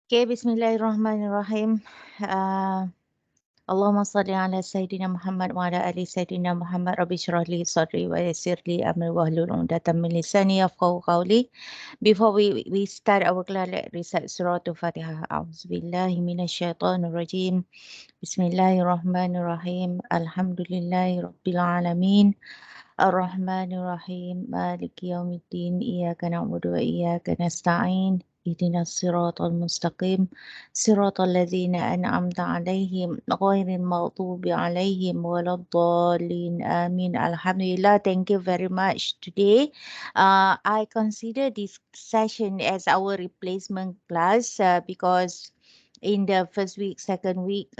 Okay, Bismillahirrahmanirrahim. Allahumma salli ala Sayyidina Muhammad wa ala ali Sayyidina Muhammad. Rabbi shrah li sadri wa yassir li amri wahlul 'uqdatam min lisani yafqahu qawli. Before we start our class, let's recite Surah Al-Fatihah. A'udzubillahi minasyaitonir rajim. Bismillahirrahmanirrahim. Alhamdulillahi rabbil alamin. Ar-Rahmanir-Rahim. Maliki yaumiddin. Iyyaka na'budu wa iyyaka nasta'in. Ihdinas siratal mustaqim. Siratal ladzina an'amta 'alaihim ghairil maghdubi 'alaihim waladdallin. Amin. Alhamdulillah. Thank you very much. Today, I consider this session as our replacement class because in the first week, second week,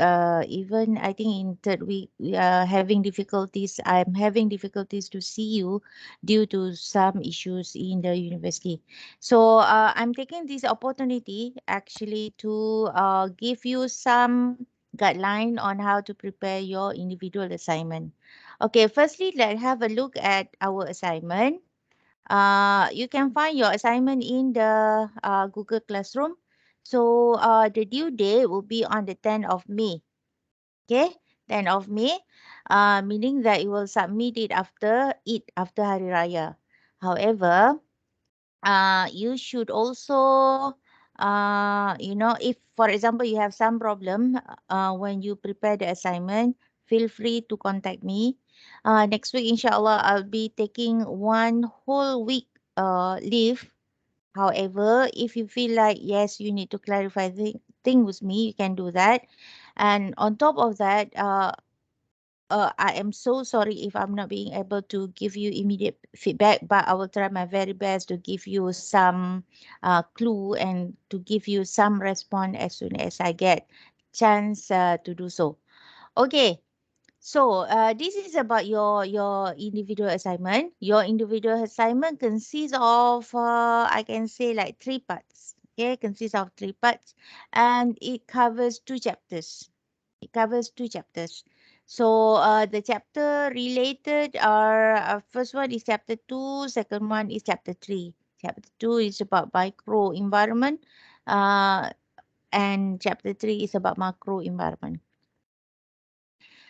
even I think in third week, we are having difficulties. I'm having difficulties to see you due to some issues in the university. So I'm taking this opportunity actually to give you some guideline on how to prepare your individual assignment. Okay, firstly, let's have a look at our assignment. You can find your assignment in the Google Classroom. So the due date will be on the 10th of May. Okay, 10th of May, meaning that you will submit it after Hari Raya. However, you should also, if for example you have some problem when you prepare the assignment, feel free to contact me. Next week, inshallah, I'll be taking one whole week leave. However, if you feel like, yes, you need to clarify thing with me, you can do that. And on top of that, I am so sorry if I'm not being able to give you immediate feedback, but I will try my very best to give you some clue and to give you some response as soon as I get chance to do so. Okay. So this is about your individual assignment. Your individual assignment consists of I can say like three parts. Okay, consists of three parts, and it covers two chapters. It covers two chapters. So the chapter related are first one is chapter 2, second one is chapter 3. Chapter 2 is about micro environment, uh, and chapter 3 is about macro environment.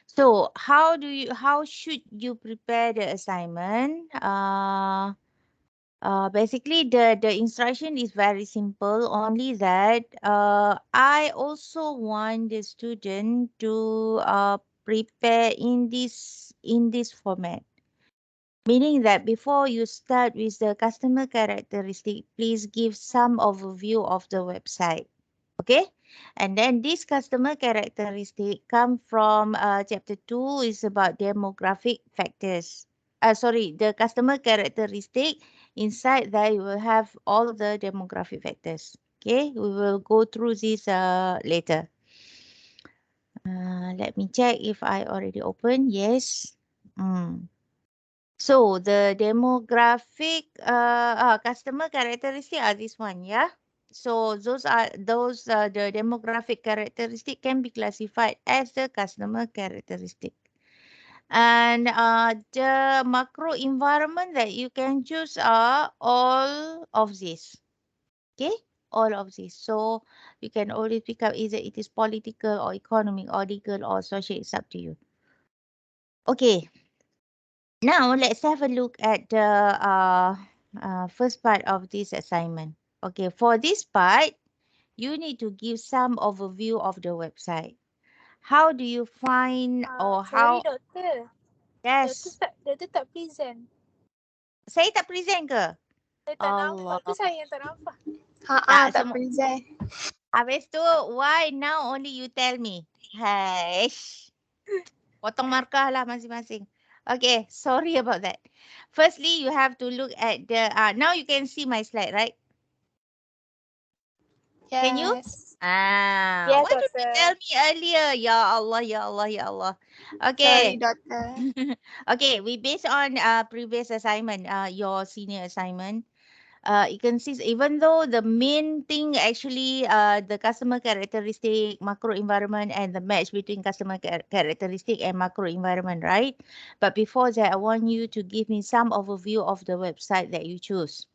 So how should you prepare the assignment? Basically the instruction is very simple, only that I also want the student to prepare in this format. Meaning that before you start with the customer characteristic, please give some overview of the website. Okay, and then this customer characteristic come from chapter 2 is about demographic factors. Sorry, the customer characteristic inside there you will have all the demographic factors. Okay, we will go through this later. Let me check if I already opened. Yes. So the demographic customer characteristic are this one, yeah. So those the demographic characteristic can be classified as the customer characteristic. And the macro environment that you can choose are all of these. Okay, all of these. So you can always pick up either it is political or economic or legal or social. It's up to you. Okay. Now let's have a look at the first part of this assignment. Okay, for this part, you need to give some overview of the website. How do you find or Sorry, how? doktor. Yes, Doktor tak present. saya tak present ke? Saya tak Allah. nampak ke saya yang tak nampak? Tak Tak semua. present. Habis tu, why now only you tell me? Hai, potong markah lah masing-masing. Okay, sorry about that. Firstly, you have to look at the, now you can see my slide, right? Can you? Yes. Why Yes, don't you tell doktor. me earlier? Ya Allah, ya Allah, ya Allah. Sorry, Okay. doktor. Okay, we based on previous assignment, your senior assignment. It consists, even though the main thing actually the customer characteristic, macro environment, and the match between customer characteristic and macro environment, right? But before that, I want you to give me some overview of the website that you choose.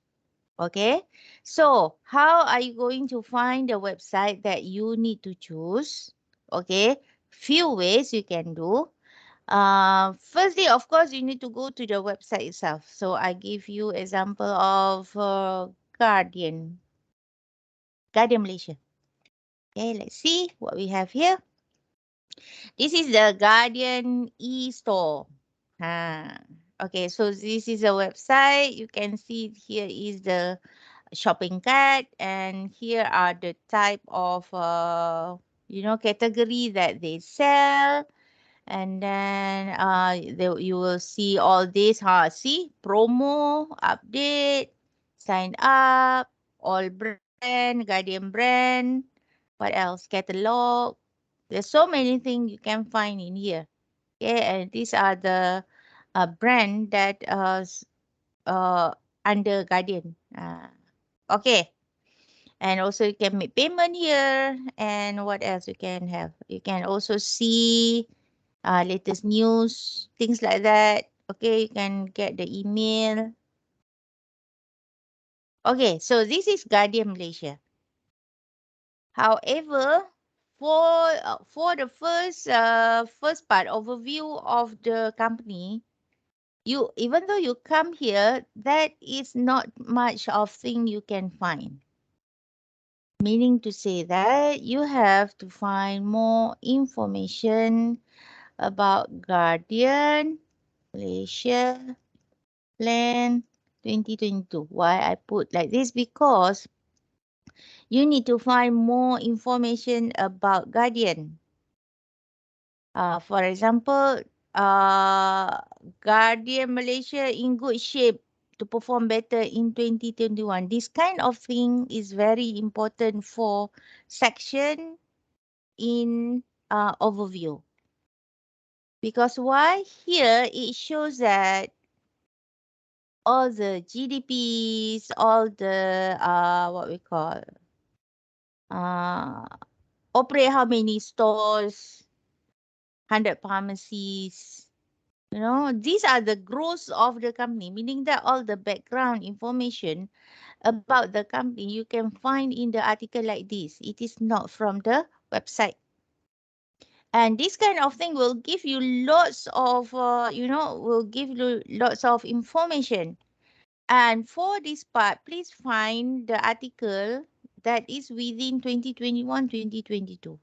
Okay, so how are you going to find the website that you need to choose? Okay, few ways you can do. Firstly, of course, you need to go to the website itself. So I give you example of Guardian, Guardian Malaysia. Okay, let's see what we have here. This is the Guardian e-store. Ah, okay, so this is a website. You can see here is the shopping cart, and here are the type of category that they sell. And then you will see all this. See, promo, update, sign up, all brand, Guardian brand. What else? Catalog. There's so many things you can find in here. Okay, and these are the brand that under Guardian. Okay, and also you can make payment here. And what else you can have? You can also see latest news, things like that. Okay, you can get the email. Okay, so this is Guardian Malaysia. However, for the first part overview of the company, you even though you come here, that is not much of thing you can find. Meaning to say that you have to find more information about Guardian Malaysia Plan 2022. Why I put like this? Because you need to find more information about Guardian. For example, uh, Guardian Malaysia in good shape to perform better in 2021. This kind of thing is very important for section in overview. Because why? Here it shows that all the GDPs, all the what we call uh operate how many stores, 100 pharmacies. These are the growth of the company, meaning that all the background information about the company you can find in the article like this. It is not from the website. And this kind of thing will give you lots of, will give you lots of information. And for this part, please find the article that is within 2021, 2022,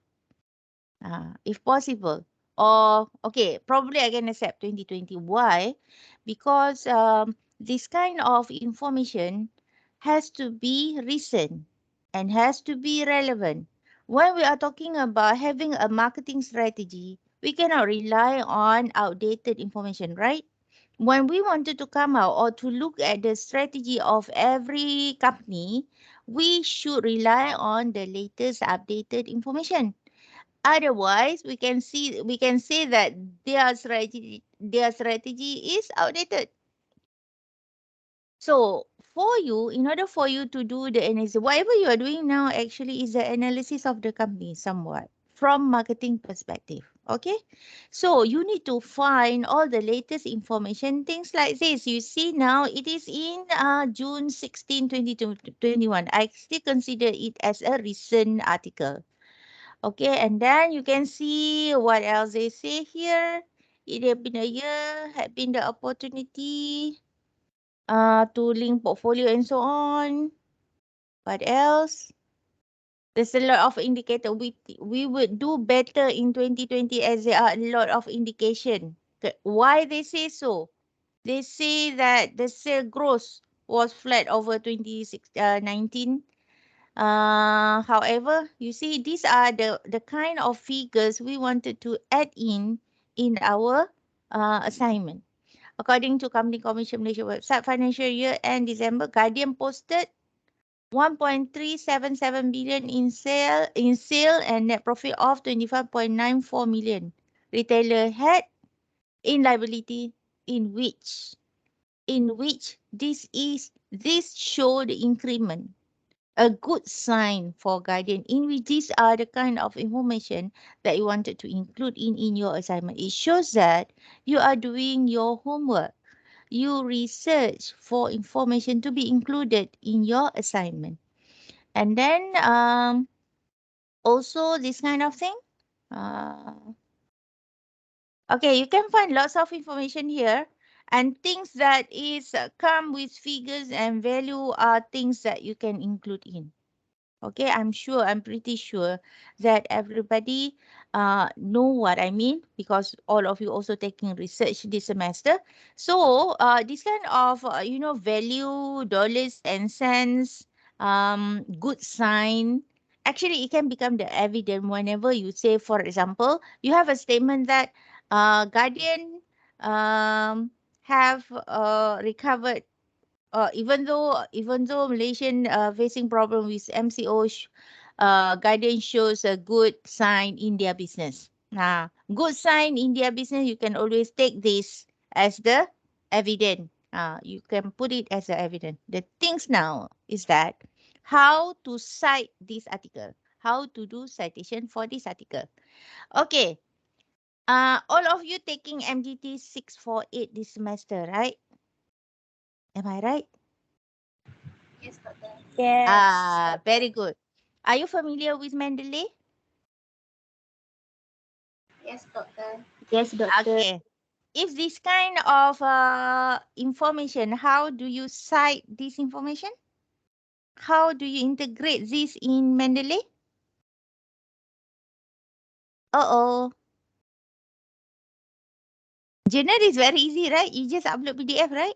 if possible. Or, okay, probably I can accept 2020. Why? Because this kind of information has to be recent and has to be relevant. When we are talking about having a marketing strategy, we cannot rely on outdated information, right? When we wanted to come out or to look at the strategy of every company, we should rely on the latest updated information. Otherwise, we can say that their strategy is outdated. So for you, in order for you to do the analysis, whatever you are doing now actually is the analysis of the company somewhat from marketing perspective. Okay, so you need to find all the latest information, things like this. You see now it is in June 16, 2021. I still consider it as a recent article. Okay, and then you can see what else they say here. It had been a year, had been the opportunity to link portfolio and so on. What else? There's a lot of indicator. We would do better in 2020 as there are a lot of indication. Why they say so? They say that the sale growth was flat over 2019. However, you see, these are the kind of figures we wanted to add in our assignment. According to Company Commission Malaysia website, financial year end December, Guardian posted 1.377 billion in sale and net profit of 25.94 million. Retailer had in liability in which this show the increment, a good sign for Guardian, in which these are the kind of information that you wanted to include in your assignment. It shows that you are doing your homework. you research for information to be included in your assignment. And then also this kind of thing. Okay, you can find lots of information here, and things that is come with figures and value are things that you can include in. Okay, I'm pretty sure that everybody know what I mean, because all of you also taking research this semester. So this kind of, value, dollars and cents, good sign, actually it can become the evidence whenever you say, for example, you have a statement that Guardian have recovered, even though Malaysian facing problem with MCO, guidance shows a good sign in their business. Now, good sign in their business, you can always take this as the evidence. You can put it as the evidence. The things now is that how to cite this article, how to do citation for this article. Okay. All of you taking MGT 648 this semester, right? Am I right? Yes, Doctor. Yes. Very good. Are you familiar with Mendeley? Yes, Doctor. Yes, Doctor. Okay. If this kind of information, how do you cite this information? How do you integrate this in Mendeley? Uh-oh. Journal is very easy, right? You just upload PDF, right?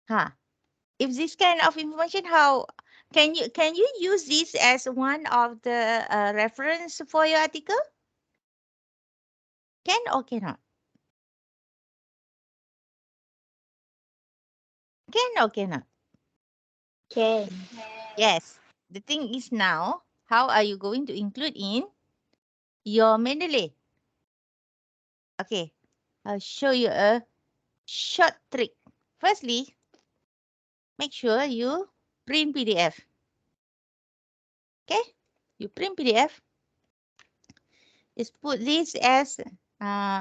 Huh. If this kind of information, how can you use this as one of the reference for your article? Can or cannot? Can or cannot? Can. Yes. The thing is now, how are you going to include in your Mendeley? Okay. I'll show you a short trick. Firstly, make sure you print PDF. Okay? You print PDF. Just put this as,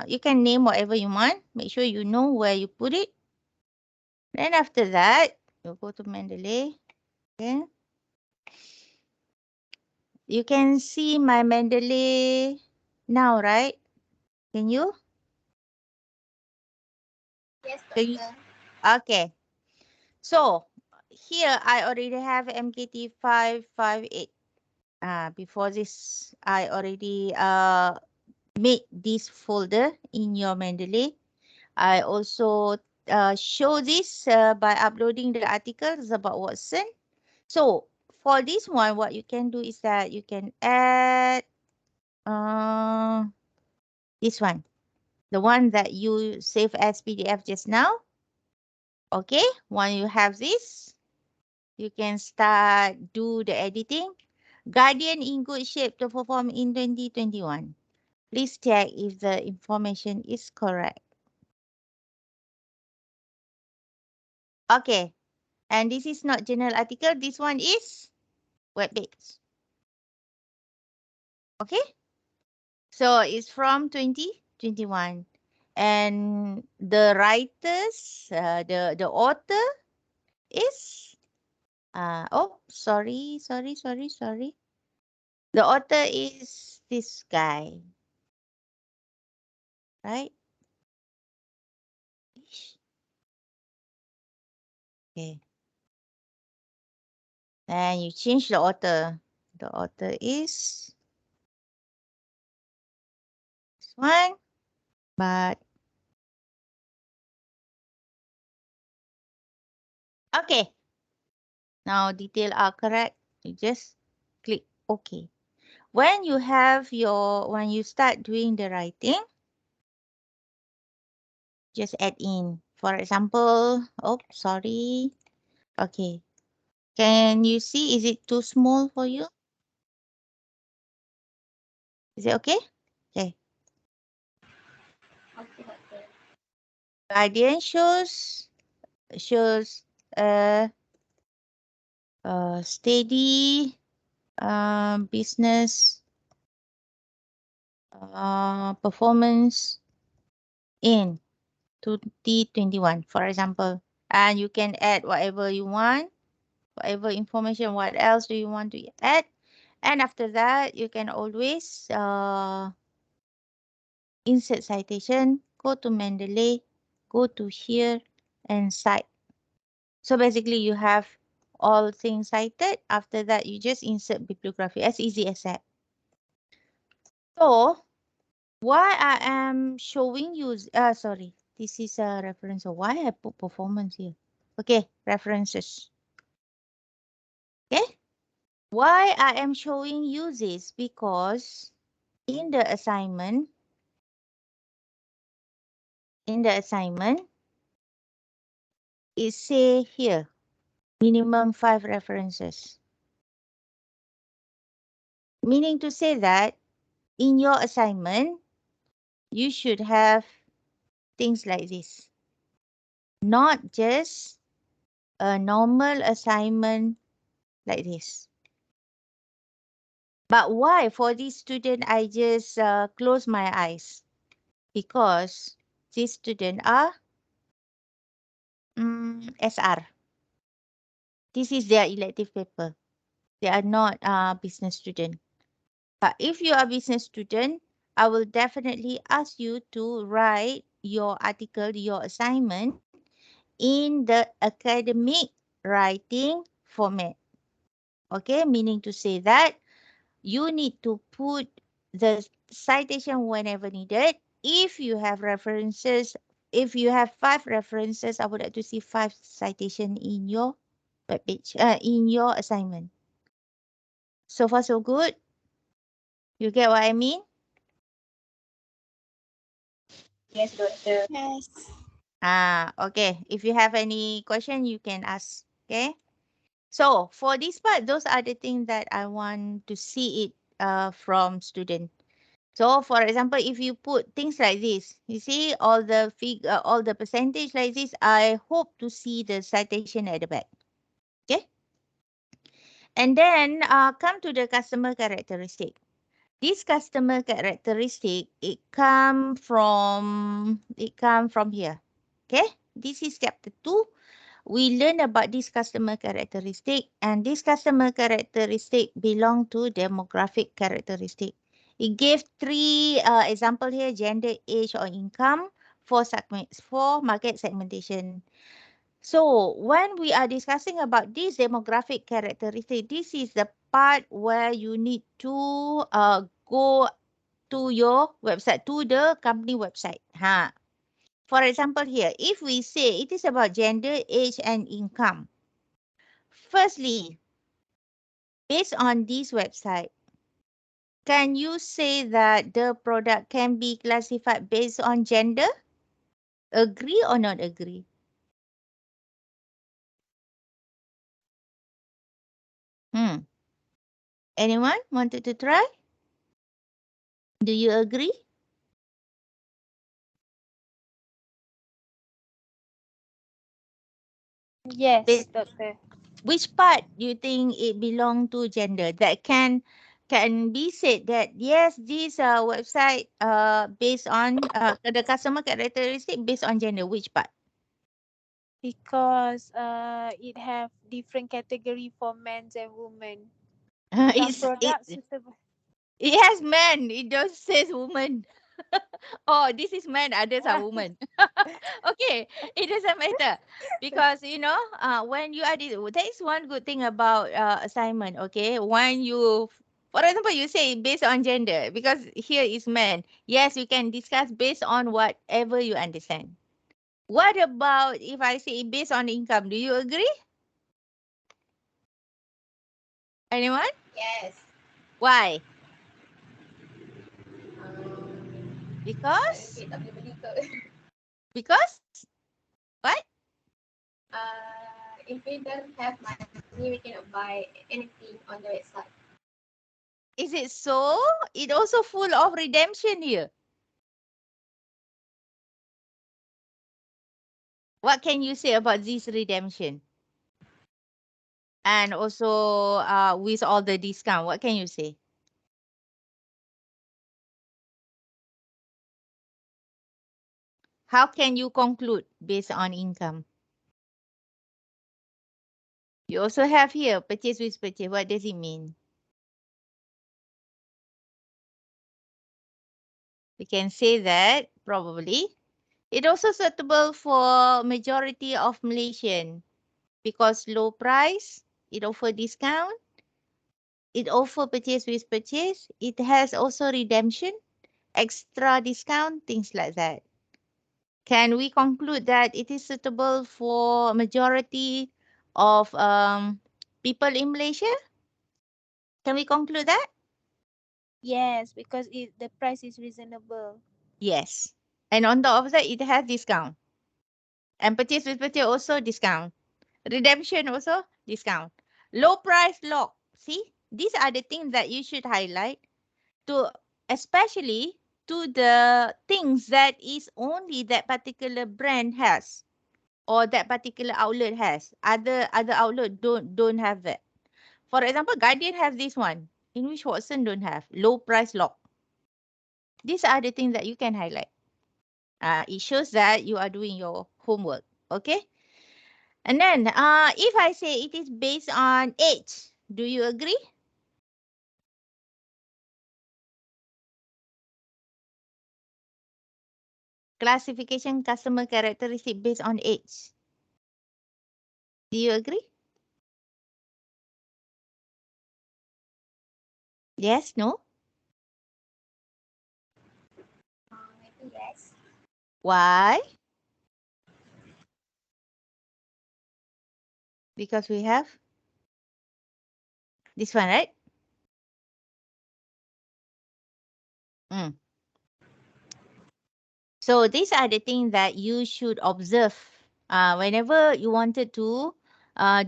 you can name whatever you want. Make sure you know where you put it. Then after that, you go to Mendeley. Okay? You can see my Mendeley now, right? Can you? Yes, Can you? Doctor. Okay. So here I already have MKT558. Before this, I already made this folder in your Mendeley. I also show this by uploading the articles about Watson. So for this one, what you can do is that you can add this one, the one that you save as PDF just now. Okay, when you have this, you can start do the editing. Guardian in good shape to perform in 2021. Please check if the information is correct. Okay, and this is not journal article. This one is web-based. Okay, so it's from 2021. And the writers, the author is, oh, sorry. The author is this guy, right? Okay. And you change the author. The author is this one, but okay. Now detail are correct. You just click OK. When you start doing the writing, just add in. For example, oh, sorry. Okay. Can you see, is it too small for you? Is it okay? Okay. Okay, Doctor. Guardian shows a steady business performance in 2021, for example. And you can add whatever you want, whatever information, what else do you want to add. And after that, you can always insert citation, go to Mendeley, go to here and cite. So basically you have all things cited. After that, you just insert bibliography, as easy as that. So why I am showing you, sorry, this is a reference. So why I put performance here? Okay, references. Okay, why I am showing you this? Because in the assignment, it say here, minimum 5 references. Meaning to say that in your assignment, you should have things like this. Not just a normal assignment like this. But why for this student, I just close my eyes? Because these students are SR. This is their elective paper. They are not business student. But if you are business student, I will definitely ask you to write your article, your assignment in the academic writing format. Okay, meaning to say that you need to put the citation whenever needed. If you have references, if you have 5 references, I would like to see 5 citation in your webpage, in your assignment. So far, so good. You get what I mean? Yes, doctor. Yes. Okay. If you have any question, you can ask. Okay. So for this part, those are the things that I want to see it from student. So for example, if you put things like this, you see all the all the percentage like this, I hope to see the citation at the back. Okay. And then come to the customer characteristic. This customer characteristic, it come from here. Okay. This is chapter 2. We learn about this customer characteristic, and this customer characteristic belong to demographic characteristic. It gave 3 example here: gender, age, or income for market segmentation. So when we are discussing about this demographic characteristic, this is the part where you need to go to your website, to the company website. For example here, if we say it is about gender, age, and income. Firstly, based on this website, can you say that the product can be classified based on gender? Agree or not agree? Anyone wanted to try? Do you agree? Yes, doctor. Which part do you think it belong to gender that can be said that yes, this website based on the customer characteristic based on gender? Which part? Because it have different category for men and women. Some products suitable. It has men. It just says woman. Oh, this is man. Others are women. Okay, it doesn't matter because when you are that is one good thing about assignment. Okay, when you, for example, you say based on gender because here is man. Yes, you can discuss based on whatever you understand. What about if I say based on income? Do you agree? Anyone? Yes. Why? Saya Because tak boleh beli kot. because what? If we don't have money, we cannot buy anything on the website. Is it so? It also full of redemption here. What can you say about this redemption? And also with all the discount, what can you say? How can you conclude based on income? You also have here purchase with purchase. What does it mean? We can say that probably it also suitable for majority of Malaysian because low price, it offer discount, it offer purchase with purchase, it has also redemption, extra discount, things like that. Can we conclude that it is suitable for majority of people in Malaysia? Can we conclude that? Yes, because the price is reasonable. Yes. And on top of that, it has discount. And purchase with purchase also discount. Redemption also discount. Low price lock. See, these are the things that you should highlight to, especially to the things that is only that particular brand has or that particular outlet has. Other outlet don't have that. For example, Guardian have this one, in which Watson don't have. Low price lock. These are the things that you can highlight. It shows that you are doing your homework. Okay. And then if I say it is based on age, do you agree? Classification customer characteristic based on age. Do you agree? Yes, no? I think yes. Why? Because we have this one, right? Mm. So these are the things that you should observe whenever you wanted to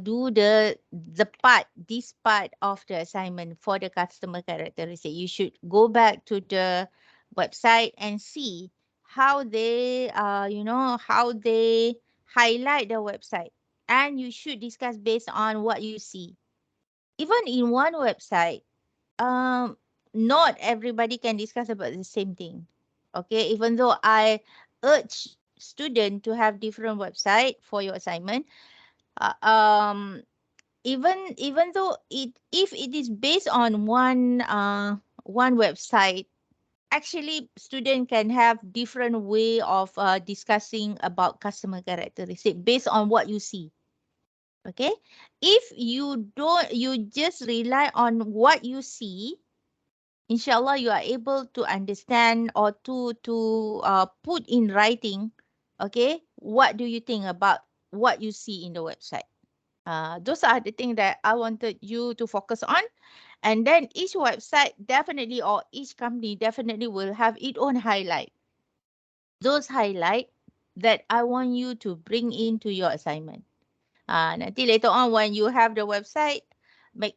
do this part of the assignment for the customer characteristic. You should go back to the website and see how they, how they highlight the website. And you should discuss based on what you see. Even in one website, um, not everybody can discuss about the same thing. Okay, even though I urge student to have different website for your assignment, uh, um, even though if it is based on one website, actually student can have different way of discussing about customer characteristic based on what you see. Okay, if you just rely on what you see, inshallah you are able to understand or to put in writing, okay, what do you think about what you see in the website. Those are the things that I wanted you to focus on. And then each website definitely, or each company definitely will have its own highlight. Those highlight that I want you to bring into your assignment. Nanti later on when you have the website, make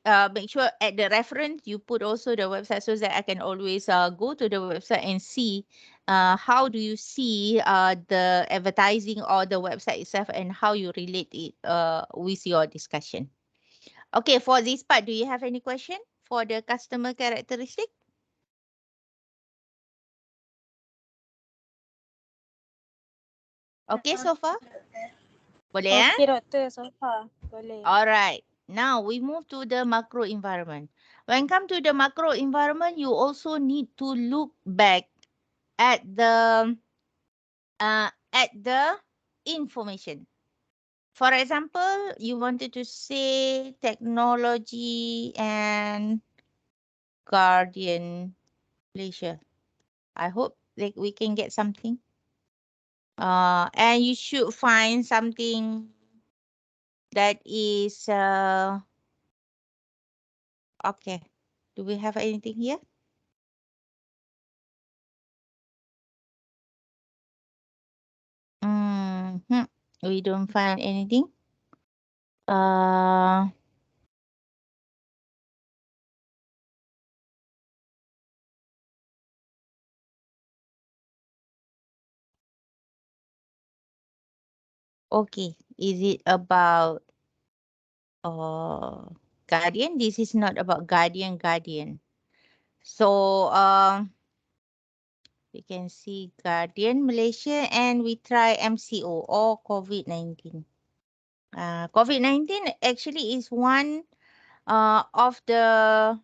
sure at the reference you put also the website so that I can always go to the website and see how do you see the advertising or the website itself and how you relate it with your discussion. Okay, for this part, do you have any question for the customer characteristic? Okay, so far? Boleh ya? Okay, Doktor, so far. Boleh. Alright. Now we move to the macro environment. When come to the macro environment, you also need to look back at the information. For example, you wanted to say technology and guardian Malaysia. I hope that we can get something. And you should find something that is okay. Do we have anything here? We don't find anything. Okay. Is it about guardian? This is not about guardian. So We can see Guardian Malaysia and we try MCO or COVID-19. COVID-19 actually is one of the,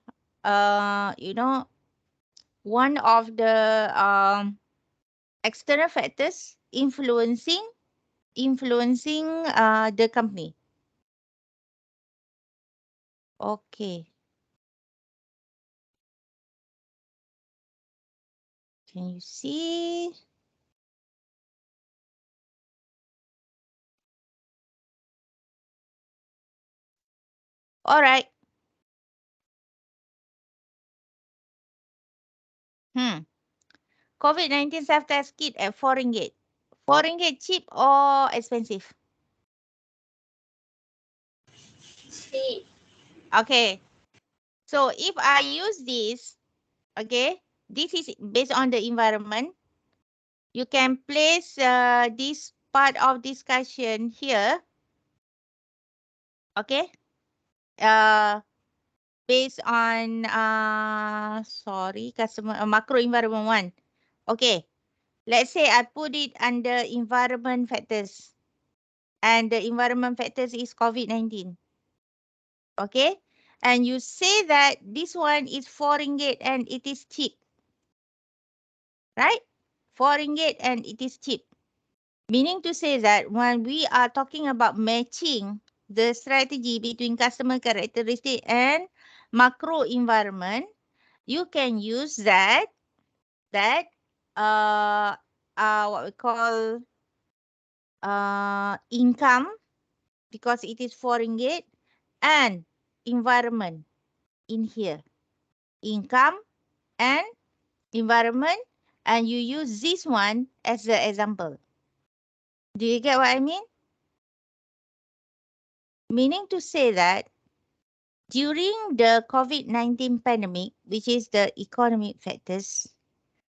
one of the external factors influencing the company. Okay. Can you see? All right. COVID-19 self-test kit at 4 ringgit. 4 ringgit cheap or expensive? Cheap. Okay. So if I use this, okay, this is based on the environment. You can place this part of discussion here. Okay. Based on, customer macro environment 1. Okay. Let's say I put it under environment factors. And the environment factors is COVID-19. Okay. And you say that this one is 4 ringgit and it is cheap. Right? 4 ringgit and it is cheap. Meaning to say that when we are talking about matching the strategy between customer characteristic and macro environment, you can use that what we call income, because it is 4 ringgit, and environment in here. Income and environment, and you use this one as the example. Do you get what I mean? Meaning to say that during the COVID-19 pandemic, which is the economic factors,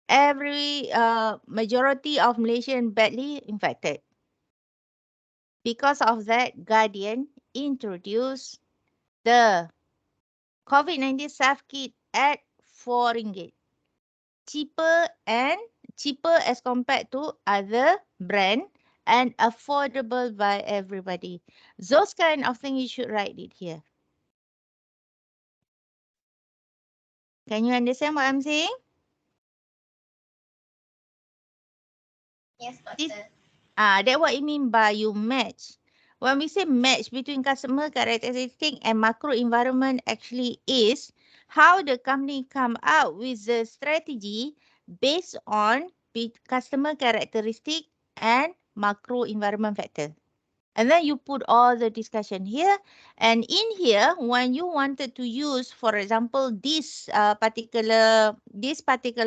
every majority of Malaysian badly infected. Because of that, Guardian introduced the COVID-19 self kit at 4 ringgit. Cheaper as compared to other brand and affordable by everybody. Those kind of things you should write it here. Can you understand what I'm saying? Yes, doctor. That's what it mean by you match. When we say match between customer characteristic and macro environment, actually is how the company come out with the strategy based on customer characteristic and macro environment factor. And then you put all the discussion here. And in here, when you wanted to use, for example, this particular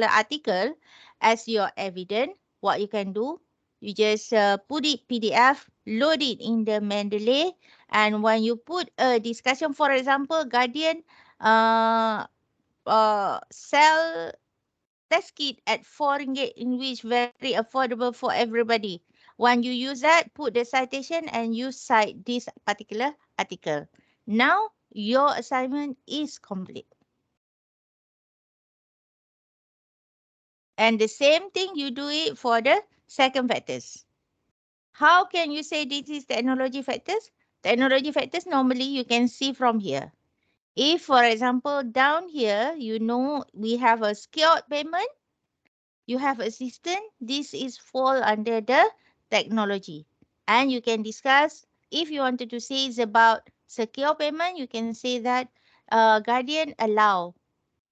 article as your evidence, what you can do, you just put it PDF, load it in the Mendeley. And when you put a discussion, for example, Guardian sell test kit at 4 ringgit, in which very affordable for everybody. When you use that, put the citation and you cite this particular article. Now, your assignment is complete. And the same thing, you do it for the second factors. How can you say this is technology factors? Technology factors, normally you can see from here. If, for example, down here, you know we have a secured payment, you have assistant, this is fall under the technology. And you can discuss, if you wanted to say it's about secure payment, you can say that Guardian allow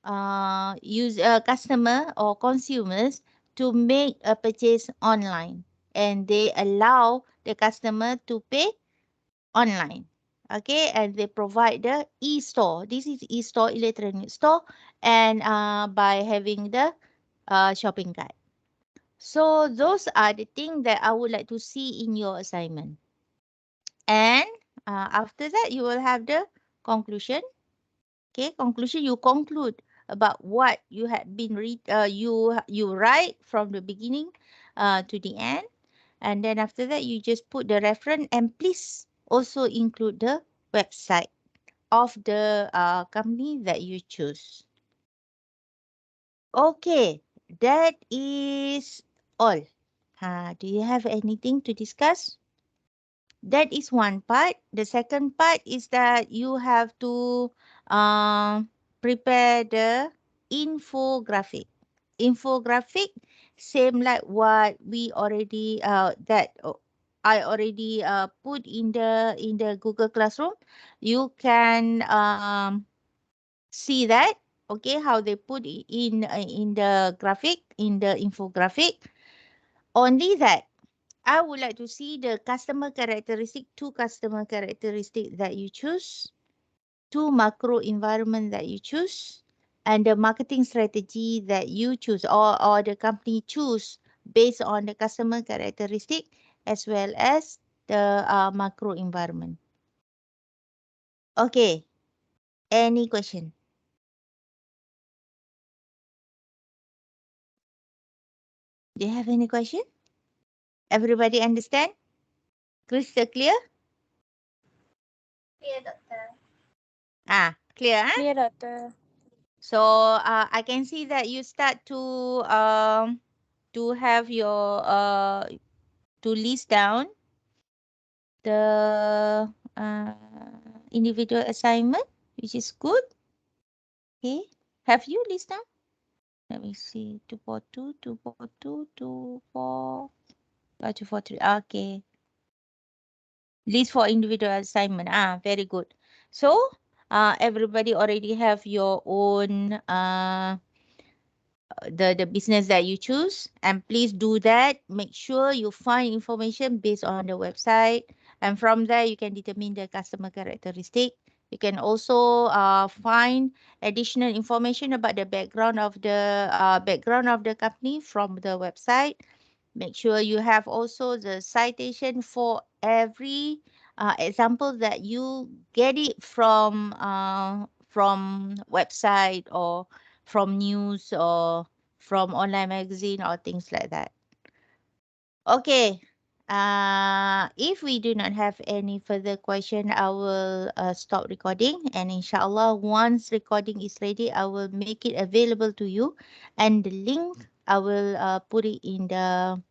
customer or consumers to make a purchase online, and they allow the customer to pay online. Okay, and they provide the e-store. This is e-store, electronic store, and by having the shopping cart. So those are the things that I would like to see in your assignment. And after that, you will have the conclusion. Okay, conclusion, you conclude about what you had been you write from the beginning to the end. And then after that, you just put the reference, and please also include the website of the company that you choose. Okay, that is all. Do you have anything to discuss? That is one part. The second part is that you have to prepare the infographic. Infographic, same like what we already I already put in the Google Classroom. You can see that, okay, how they put it in the graphic, in the infographic. Only that I would like to see the customer characteristic, two customer characteristic that you choose, two macro environment that you choose, and the marketing strategy that you choose, or the company choose based on the customer characteristic as well as the macro environment. Okay, any question? Do you have any question? Everybody understand? Crystal clear? Yeah, doctor. Clear, huh? Clear, doctor. So I can see that you start to have your to list down the individual assignment, which is good. Okay, have you list down? Let me see, 242, 242, 24, 243. Okay, list for individual assignment. Very good. So everybody already have your own the business that you choose, and please do that. Make sure you find information based on the website, and from there you can determine the customer characteristic. You can also find additional information about the background of the company from the website. Make sure you have also the citation for every example that you get it from website or from news or from online magazine or things like that. Okay. If we do not have any further question, I will stop recording, and inshallah, once recording is ready, I will make it available to you, and the link I will put it in the